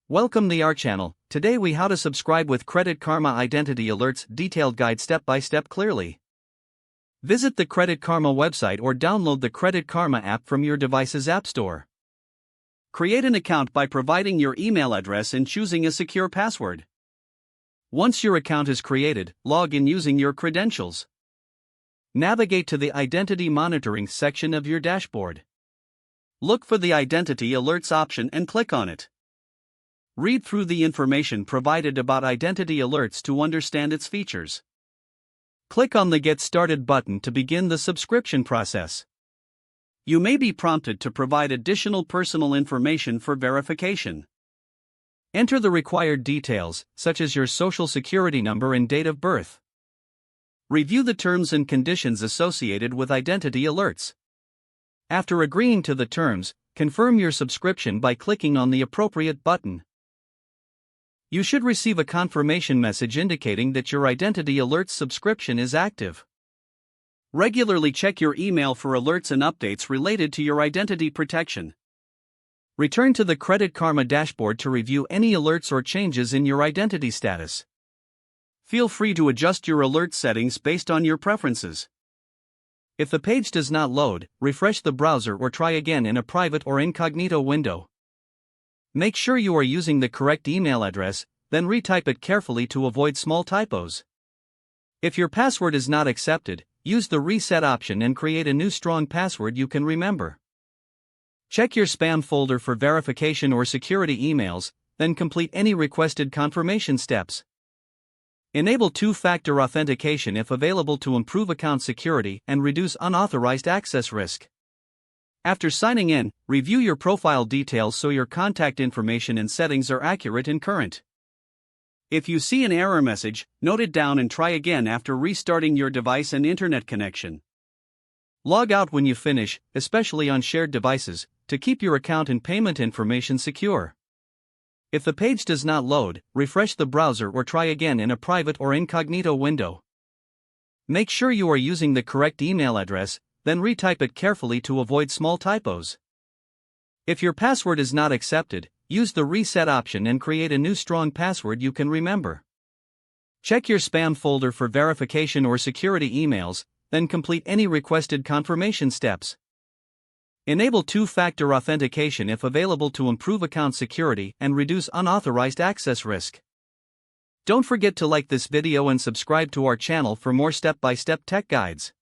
Welcome to our channel. Today we how to subscribe with Credit Karma Identity Alerts detailed guide step by step clearly. Visit the Credit Karma website or download the Credit Karma app from your device's app store. Create an account by providing your email address and choosing a secure password. Once your account is created, log in using your credentials. Navigate to the Identity Monitoring section of your dashboard. Look for the Identity Alerts option and click on it. Read through the information provided about Identity Alerts to understand its features. Click on the Get Started button to begin the subscription process. You may be prompted to provide additional personal information for verification. Enter the required details, such as your social security number and date of birth. Review the terms and conditions associated with Identity Alerts. After agreeing to the terms, confirm your subscription by clicking on the appropriate button. You should receive a confirmation message indicating that your Identity Alerts subscription is active. Regularly check your email for alerts and updates related to your identity protection. Return to the Credit Karma dashboard to review any alerts or changes in your identity status. Feel free to adjust your alert settings based on your preferences. If the page does not load, refresh the browser or try again in a private or incognito window. Make sure you are using the correct email address, then retype it carefully to avoid small typos. If your password is not accepted, use the reset option and create a new strong password you can remember. Check your spam folder for verification or security emails, then complete any requested confirmation steps. Enable two-factor authentication if available to improve account security and reduce unauthorized access risk. After signing in, review your profile details so your contact information and settings are accurate and current. If you see an error message, note it down and try again after restarting your device and internet connection. Log out when you finish, especially on shared devices, to keep your account and payment information secure. If the page does not load, refresh the browser or try again in a private or incognito window. Make sure you are using the correct email address, then retype it carefully to avoid small typos. If your password is not accepted, use the reset option and create a new strong password you can remember. Check your spam folder for verification or security emails, then complete any requested confirmation steps. Enable two-factor authentication if available to improve account security and reduce unauthorized access risk. Don't forget to like this video and subscribe to our channel for more step-by-step tech guides.